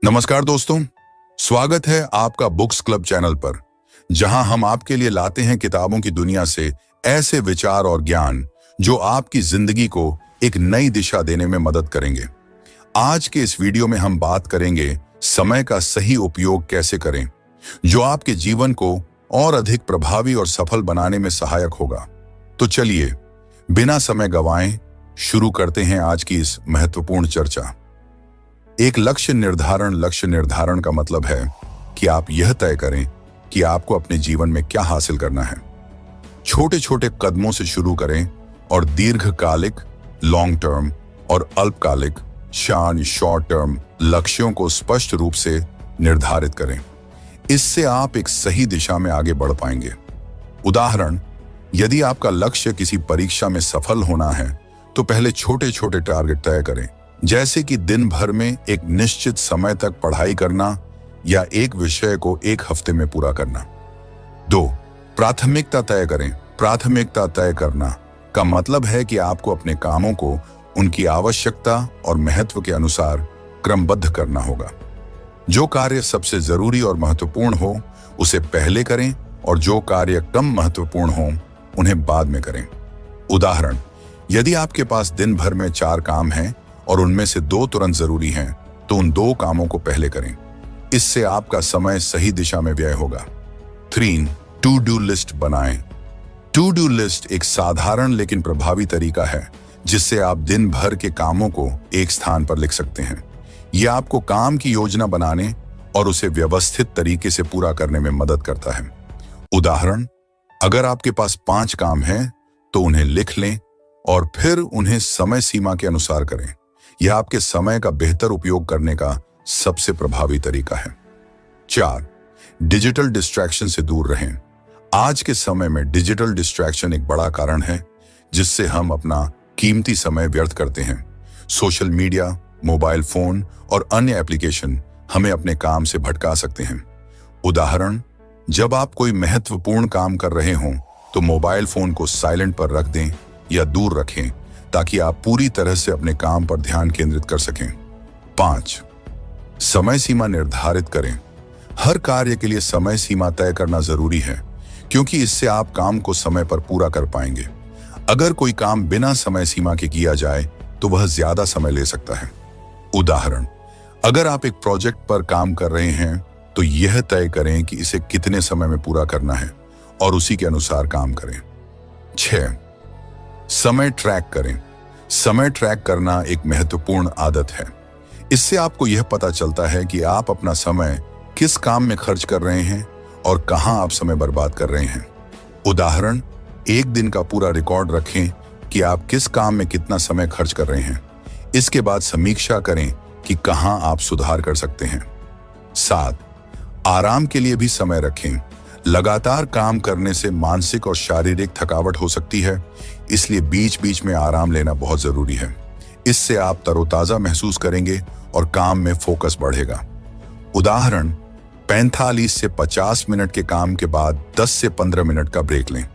नमस्कार दोस्तों, स्वागत है आपका बुक्स क्लब चैनल पर, जहां हम आपके लिए लाते हैं किताबों की दुनिया से ऐसे विचार और ज्ञान जो आपकी जिंदगी को एक नई दिशा देने में मदद करेंगे। आज के इस वीडियो में हम बात करेंगे समय का सही उपयोग कैसे करें, जो आपके जीवन को और अधिक प्रभावी और सफल बनाने में सहायक होगा। तो चलिए, बिना समय गंवाए शुरू करते हैं आज की इस महत्वपूर्ण चर्चा। एक लक्ष्य निर्धारण का मतलब है कि आप यह तय करें कि आपको अपने जीवन में क्या हासिल करना है। छोटे छोटे कदमों से शुरू करें और दीर्घकालिक लॉन्ग टर्म और अल्पकालिक शॉर्ट टर्म लक्ष्यों को स्पष्ट रूप से निर्धारित करें। इससे आप एक सही दिशा में आगे बढ़ पाएंगे। उदाहरण, यदि आपका लक्ष्य किसी परीक्षा में सफल होना है तो पहले छोटे छोटे टारगेट तय करें, जैसे कि दिन भर में एक निश्चित समय तक पढ़ाई करना या एक विषय को एक हफ्ते में पूरा करना। 2. प्राथमिकता तय करें। प्राथमिकता तय करना का मतलब है कि आपको अपने कामों को उनकी आवश्यकता और महत्व के अनुसार क्रमबद्ध करना होगा। जो कार्य सबसे जरूरी और महत्वपूर्ण हो उसे पहले करें और जो कार्य कम महत्वपूर्ण हो उन्हें बाद में करें। उदाहरण, यदि आपके पास दिन भर में 4 काम हैं और उनमें से 2 तुरंत जरूरी हैं, तो उन 2 कामों को पहले करें। इससे आपका समय सही दिशा में व्यय होगा। 3. टू डू लिस्ट बनाएं। टू डू लिस्ट एक साधारण लेकिन प्रभावी तरीका है जिससे आप दिन भर के कामों को एक स्थान पर लिख सकते हैं। यह आपको काम की योजना बनाने और उसे व्यवस्थित तरीके से पूरा करने में मदद करता है। उदाहरण, अगर आपके पास 5 काम हैं तो उन्हें लिख लें और फिर उन्हें समय सीमा के अनुसार करें। यह आपके समय का बेहतर उपयोग करने का सबसे प्रभावी तरीका है। 4. डिजिटल डिस्ट्रैक्शन से दूर रहें। आज के समय में डिजिटल डिस्ट्रैक्शन एक बड़ा कारण है जिससे हम अपना कीमती समय व्यर्थ करते हैं। सोशल मीडिया, मोबाइल फोन और अन्य एप्लीकेशन हमें अपने काम से भटका सकते हैं। उदाहरण, जब आप कोई महत्वपूर्ण काम कर रहे हों तो मोबाइल फोन को साइलेंट पर रख दें या दूर रखें ताकि आप पूरी तरह से अपने काम पर ध्यान केंद्रित कर सकें। 5. समय सीमा निर्धारित करें। हर कार्य के लिए समय सीमा तय करना जरूरी है, क्योंकि इससे आप काम को समय पर पूरा कर पाएंगे। अगर कोई काम बिना समय सीमा के किया जाए तो वह ज्यादा समय ले सकता है। उदाहरण, अगर आप एक प्रोजेक्ट पर काम कर रहे हैं तो यह तय करें कि इसे कितने समय में पूरा करना है और उसी के अनुसार काम करें। 6. समय ट्रैक करें। समय ट्रैक करना एक महत्वपूर्ण आदत है। इससे आपको यह पता चलता है कि आप अपना समय किस काम में खर्च कर रहे हैं और कहां आप समय बर्बाद कर रहे हैं। उदाहरण, एक दिन का पूरा रिकॉर्ड रखें कि आप किस काम में कितना समय खर्च कर रहे हैं। इसके बाद समीक्षा करें कि कहां आप सुधार कर सकते हैं। 7. आराम के लिए भी समय रखें। लगातार काम करने से मानसिक और शारीरिक थकावट हो सकती है, इसलिए बीच बीच में आराम लेना बहुत जरूरी है। इससे आप तरोताजा महसूस करेंगे और काम में फोकस बढ़ेगा। उदाहरण, 45 से 50 मिनट के काम के बाद 10 से 15 मिनट का ब्रेक लें।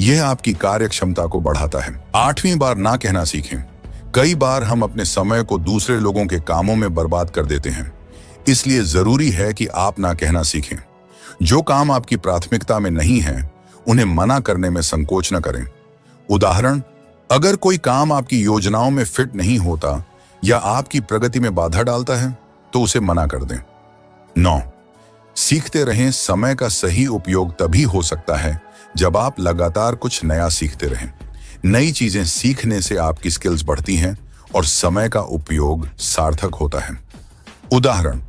यह आपकी कार्य क्षमता को बढ़ाता है। 8वीं बार ना कहना सीखें। कई बार हम अपने समय को दूसरे लोगों के कामों में बर्बाद कर देते हैं, इसलिए जरूरी है कि आप ना कहना सीखें। जो काम आपकी प्राथमिकता में नहीं है उन्हें मना करने में संकोच न करें। उदाहरण, अगर कोई काम आपकी योजनाओं में फिट नहीं होता या आपकी प्रगति में बाधा डालता है तो उसे मना कर दें। 9. सीखते रहें। समय का सही उपयोग तभी हो सकता है जब आप लगातार कुछ नया सीखते रहें। नई चीजें सीखने से आपकी स्किल्स बढ़ती हैं और समय का उपयोग सार्थक होता है। उदाहरण,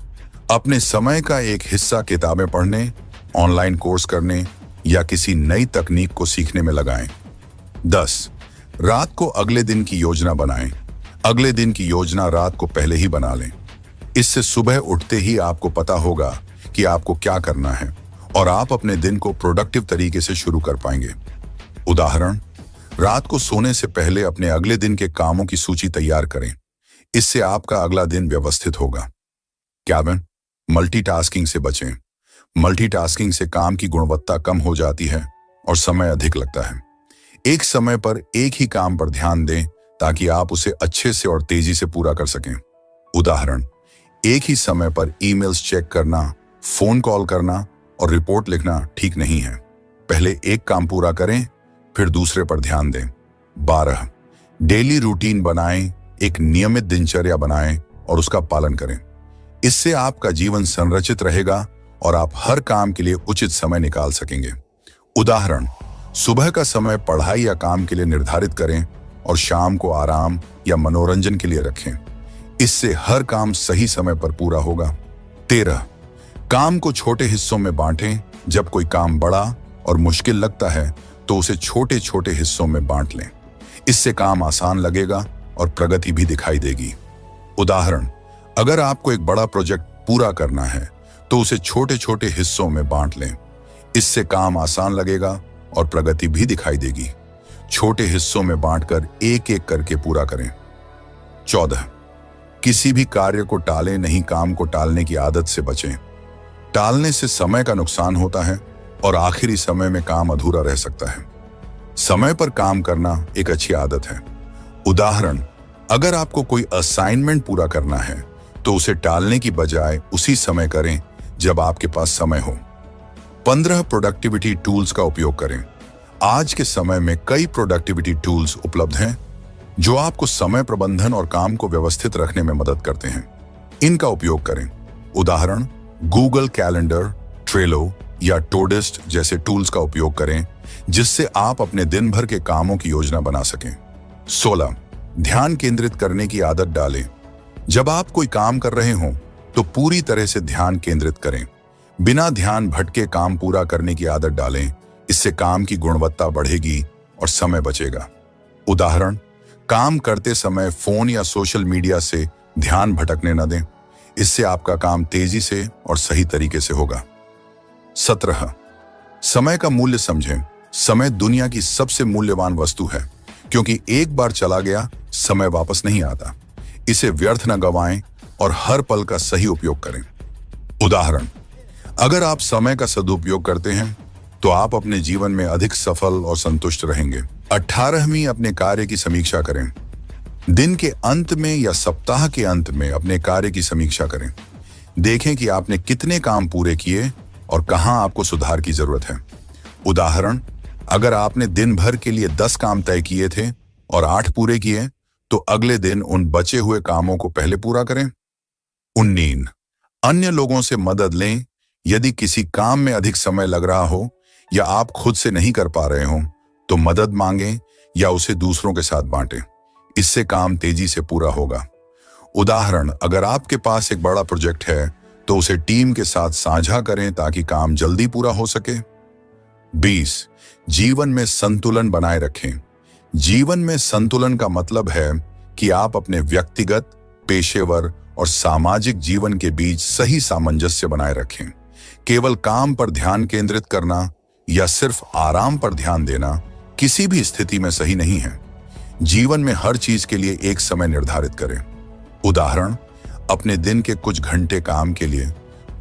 अपने समय का एक हिस्सा किताबें पढ़ने, ऑनलाइन कोर्स करने या किसी नई तकनीक को सीखने में लगाएं। 10. रात को अगले दिन की योजना बनाएं। अगले दिन की योजना रात को पहले ही बना लें। इससे सुबह उठते ही आपको पता होगा कि आपको क्या करना है और आप अपने दिन को प्रोडक्टिव तरीके से शुरू कर पाएंगे। उदाहरण, रात को सोने से पहले अपने अगले दिन के कामों की सूची तैयार करें। इससे आपका अगला दिन व्यवस्थित होगा। 11. मल्टीटास्किंग से बचें। मल्टीटास्किंग से काम की गुणवत्ता कम हो जाती है और समय अधिक लगता है। एक समय पर एक ही काम पर ध्यान दें ताकि आप उसे अच्छे से और तेजी से पूरा कर सकें। उदाहरण, एक ही समय पर ईमेल्स चेक करना, फोन कॉल करना और रिपोर्ट लिखना ठीक नहीं है। पहले एक काम पूरा करें, फिर दूसरे पर ध्यान दें। 12, डेली रूटीन बनाएं, एक नियमित दिनचर्या बनाएं और उसका पालन करें। इससे आपका जीवन संरचित रहेगा और आप हर काम के लिए उचित समय निकाल सकेंगे। उदाहरण, सुबह का समय पढ़ाई या काम के लिए निर्धारित करें और शाम को आराम या मनोरंजन के लिए रखें। इससे हर काम सही समय पर पूरा होगा। 13, काम को छोटे हिस्सों में बांटें। जब कोई काम बड़ा और मुश्किल लगता है तो उसे छोटे छोटे हिस्सों में बांट लें। इससे काम आसान लगेगा और प्रगति भी दिखाई देगी। उदाहरण, अगर आपको एक बड़ा प्रोजेक्ट पूरा करना है तो उसे छोटे छोटे हिस्सों में बांट लें। इससे काम आसान लगेगा और प्रगति भी दिखाई देगी। छोटे हिस्सों में बांटकर एक एक करके पूरा करें। 14, किसी भी कार्य को टालें नहीं, काम को टालने की आदत से बचें। टालने से समय का नुकसान होता है और आखिरी समय में काम अधूरा रह सकता है। समय पर काम करना एक अच्छी आदत है। उदाहरण, अगर आपको कोई असाइनमेंट पूरा करना है तो उसे टालने की बजाय उसी समय करें जब आपके पास समय हो। 15, प्रोडक्टिविटी टूल्स का उपयोग करें। आज के समय में कई प्रोडक्टिविटी टूल्स उपलब्ध हैं जो आपको समय प्रबंधन और काम को व्यवस्थित रखने में मदद करते हैं। इनका उपयोग करें। उदाहरण, गूगल कैलेंडर, ट्रेलो या टोडिस्ट जैसे टूल्स का उपयोग करें जिससे आप अपने दिन भर के कामों की योजना बना सकें। 16, ध्यान केंद्रित करने की आदत डालें। जब आप कोई काम कर रहे हों तो पूरी तरह से ध्यान केंद्रित करें। बिना ध्यान भटके काम पूरा करने की आदत डालें। इससे काम की गुणवत्ता बढ़ेगी और समय बचेगा। उदाहरण, काम करते समय फोन या सोशल मीडिया से ध्यान भटकने न दें। इससे आपका काम तेजी से और सही तरीके से होगा। 17, समय का मूल्य समझें। समय दुनिया की सबसे मूल्यवान वस्तु है क्योंकि एक बार चला गया समय वापस नहीं आता। इसे व्यर्थ न गंवाएं और हर पल का सही उपयोग करें। उदाहरण, अगर आप समय का सदुपयोग करते हैं तो आप अपने जीवन में अधिक सफल और संतुष्ट रहेंगे। 18वीं, अपने कार्य की समीक्षा करें। दिन के अंत में या सप्ताह के अंत में अपने कार्य की समीक्षा करें। देखें कि आपने कितने काम पूरे किए और कहां आपको सुधार की जरूरत है। उदाहरण, अगर आपने दिन भर के लिए 10 काम तय किए थे और 8 पूरे किए तो अगले दिन उन बचे हुए कामों को पहले पूरा करें। 19, अन्य लोगों से मदद लें। यदि किसी काम में अधिक समय लग रहा हो या आप खुद से नहीं कर पा रहे हो तो मदद मांगें या उसे दूसरों के साथ बांटें। इससे काम तेजी से पूरा होगा। उदाहरण, अगर आपके पास एक बड़ा प्रोजेक्ट है तो उसे टीम के साथ साझा करें ताकि काम जल्दी पूरा हो सके। 20, जीवन में संतुलन बनाए रखें। जीवन में संतुलन का मतलब है कि आप अपने व्यक्तिगत, पेशेवर और सामाजिक जीवन के बीच सही सामंजस्य बनाए रखें। केवल काम पर ध्यान केंद्रित करना या सिर्फ आराम पर ध्यान देना किसी भी स्थिति में सही नहीं है। जीवन में हर चीज के लिए एक समय निर्धारित करें। उदाहरण, अपने दिन के कुछ घंटे काम के लिए,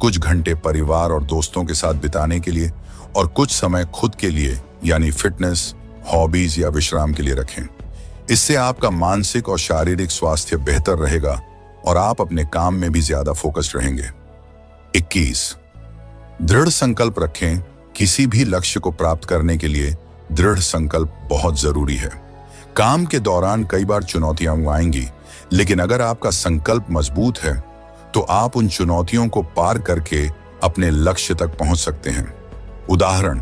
कुछ घंटे परिवार और दोस्तों के साथ बिताने के लिए और कुछ समय खुद के लिए यानी फिटनेस, हॉबीज या विश्राम के लिए रखें। इससे आपका मानसिक और शारीरिक स्वास्थ्य बेहतर रहेगा और आप अपने काम में भी ज्यादा फोकस्ड रहेंगे। 21, दृढ़ संकल्प रखें। किसी भी लक्ष्य को प्राप्त करने के लिए दृढ़ संकल्प बहुत जरूरी है। काम के दौरान कई बार चुनौतियां आएंगी, लेकिन अगर आपका संकल्प मजबूत है तो आप उन चुनौतियों को पार करके अपने लक्ष्य तक पहुंच सकते हैं। उदाहरण,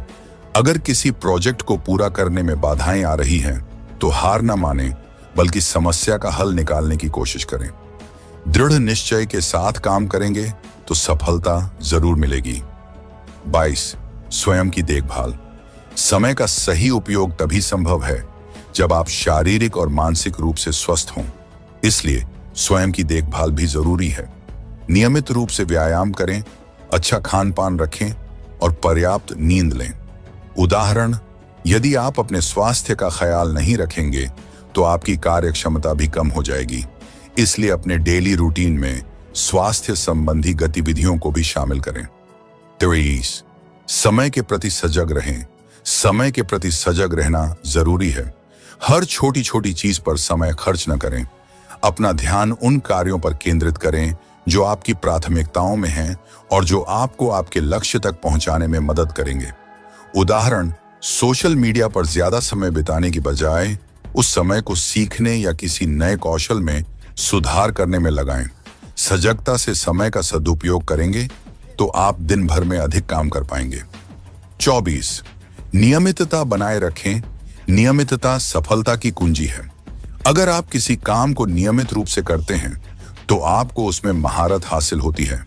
अगर किसी प्रोजेक्ट को पूरा करने में बाधाएं आ रही हैं तो हार न माने बल्कि समस्या का हल निकालने की कोशिश करें। दृढ़ निश्चय के साथ काम करेंगे तो सफलता जरूर मिलेगी। 22, स्वयं की देखभाल। समय का सही उपयोग तभी संभव है जब आप शारीरिक और मानसिक रूप से स्वस्थ हों। इसलिए स्वयं की देखभाल भी जरूरी है। नियमित रूप से व्यायाम करें, अच्छा खान पान रखें और पर्याप्त नींद लें। उदाहरण, यदि आप अपने स्वास्थ्य का ख्याल नहीं रखेंगे तो आपकी कार्य क्षमता भी कम हो जाएगी। इसलिए अपने डेली रूटीन में स्वास्थ्य संबंधी गतिविधियों को भी शामिल करें। 23, समय के प्रति सजग रहें। समय के प्रति सजग रहना जरूरी है। हर छोटी छोटी चीज पर समय खर्च न करें। अपना ध्यान उन कार्यों पर केंद्रित करें जो आपकी प्राथमिकताओं में हैं और जो आपको आपके लक्ष्य तक पहुंचाने में मदद करेंगे। उदाहरण, सोशल मीडिया पर ज्यादा समय बिताने की बजाय उस समय को सीखने या किसी नए कौशल में सुधार करने में लगाएं। सजगता से समय का सदुपयोग करेंगे तो आप दिन भर में अधिक काम कर पाएंगे। 24. नियमितता बनाए रखें। नियमितता सफलता की कुंजी है। अगर आप किसी काम को नियमित रूप से करते हैं तो आपको उसमें महारत हासिल होती है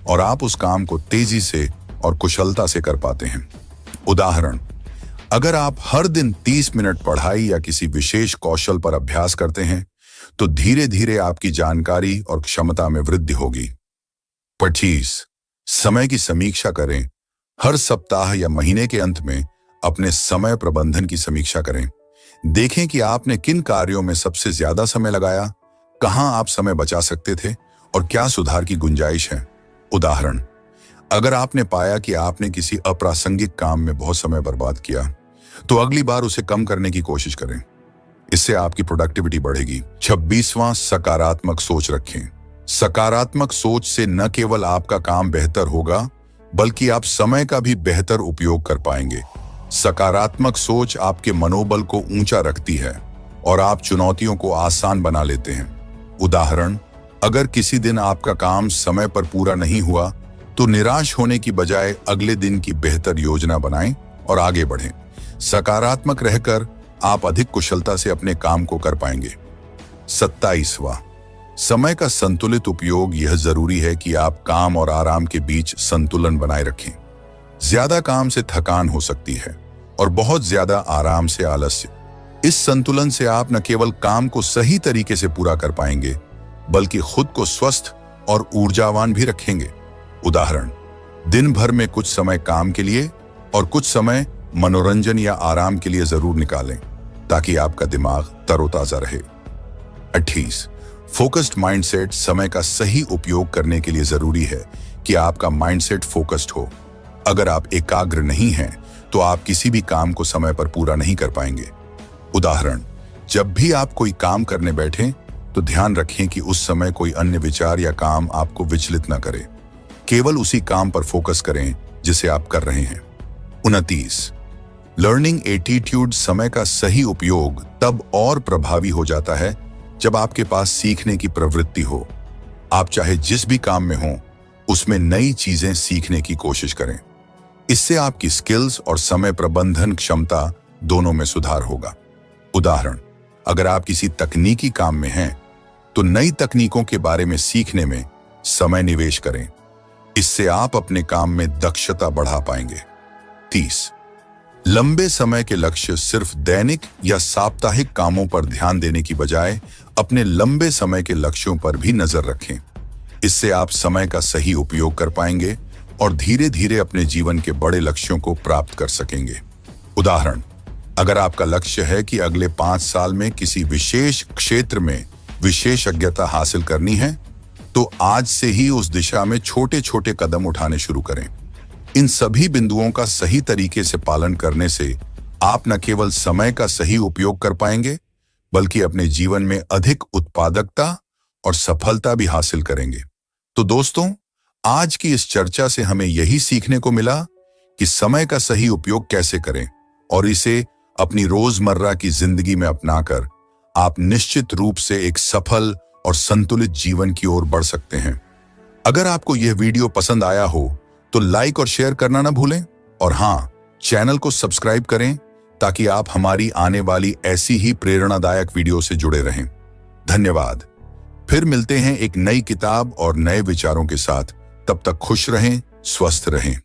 और आप उस काम को तेजी से और कुशलता से कर पाते हैं। उदाहरण, अगर आप हर दिन 30 मिनट पढ़ाई या किसी विशेष कौशल पर अभ्यास करते हैं तो धीरे धीरे आपकी जानकारी और क्षमता में वृद्धि होगी। 25. समय की समीक्षा करें। हर सप्ताह या महीने के अंत में अपने समय प्रबंधन की समीक्षा करें। देखें कि आपने किन कार्यों में सबसे ज्यादा समय लगाया, कहां आप समय बचा सकते थे और क्या सुधार की गुंजाइश है। उदाहरण, अगर आपने पाया कि आपने किसी अप्रासंगिक काम में बहुत समय बर्बाद किया तो अगली बार उसे कम करने की कोशिश करें। इससे आपकी प्रोडक्टिविटी बढ़ेगी। 26वां, सकारात्मक सोच रखें। सकारात्मक सोच से न केवल आपका काम बेहतर होगा बल्कि आप समय का भी बेहतर उपयोग कर पाएंगे। सकारात्मक सोच आपके मनोबल को ऊंचा रखती है और आप चुनौतियों को आसान बना लेते हैं। उदाहरण, अगर किसी दिन आपका काम समय पर पूरा नहीं हुआ तो निराश होने की बजाय अगले दिन की बेहतर योजना बनाएं और आगे बढ़ें। सकारात्मक रहकर आप अधिक कुशलता से अपने काम को कर पाएंगे। 27वां, समय का संतुलित उपयोग। यह जरूरी है कि आप काम और आराम के बीच संतुलन बनाए रखें। ज्यादा काम से थकान हो सकती है और बहुत ज्यादा आराम से आलस्य। इस संतुलन से आप न केवल काम को सही तरीके से पूरा कर पाएंगे बल्कि खुद को स्वस्थ और ऊर्जावान भी रखेंगे। उदाहरण, दिन भर में कुछ समय काम के लिए और कुछ समय मनोरंजन या आराम के लिए जरूर निकालें ताकि आपका दिमाग तरोताजा रहे। 28. Focused mindset. समय का सही उपयोग करने के लिए जरूरी है कि आपका माइंडसेट फोकस्ड हो। अगर आप एकाग्र नहीं हैं तो आप किसी भी काम को समय पर पूरा नहीं कर पाएंगे। उदाहरण, जब भी आप कोई काम करने बैठें तो ध्यान रखें कि उस समय कोई अन्य विचार या काम आपको विचलित न करे। केवल उसी काम पर फोकस करें जिसे आप कर रहे हैं। 29. Learning attitude. समय का सही उपयोग तब और प्रभावी हो जाता है जब आपके पास सीखने की प्रवृत्ति हो। आप चाहे जिस भी काम में हो उसमें नई चीजें सीखने की कोशिश करें। इससे आपकी स्किल्स और समय प्रबंधन क्षमता दोनों में सुधार होगा। उदाहरण, अगर आप किसी तकनीकी काम में हैं तो नई तकनीकों के बारे में सीखने में समय निवेश करें। इससे आप अपने काम में दक्षता बढ़ा पाएंगे। 30. लंबे समय के लक्ष्य। सिर्फ दैनिक या साप्ताहिक कामों पर ध्यान देने की बजाय अपने लंबे समय के लक्ष्यों पर भी नजर रखें। इससे आप समय का सही उपयोग कर पाएंगे और धीरे धीरे अपने जीवन के बड़े लक्ष्यों को प्राप्त कर सकेंगे। उदाहरण, अगर आपका लक्ष्य है कि अगले 5 साल में किसी विशेष क्षेत्र में विशेषज्ञता हासिल करनी है तो आज से ही उस दिशा में छोटे छोटे कदम उठाने शुरू करें। इन सभी बिंदुओं का सही तरीके से पालन करने से आप न केवल समय का सही उपयोग कर पाएंगे बल्कि अपने जीवन में अधिक उत्पादकता और सफलता भी हासिल करेंगे। तो दोस्तों, आज की इस चर्चा से हमें यही सीखने को मिला कि समय का सही उपयोग कैसे करें और इसे अपनी रोजमर्रा की जिंदगी में अपनाकर आप निश्चित रूप से एक सफल और संतुलित जीवन की ओर बढ़ सकते हैं। अगर आपको यह वीडियो पसंद आया हो तो लाइक और शेयर करना ना भूलें और हाँ, चैनल को सब्सक्राइब करें ताकि आप हमारी आने वाली ऐसी ही प्रेरणादायक वीडियो से जुड़े रहें। धन्यवाद। फिर मिलते हैं एक नई किताब और नए विचारों के साथ। तब तक खुश रहें, स्वस्थ रहें।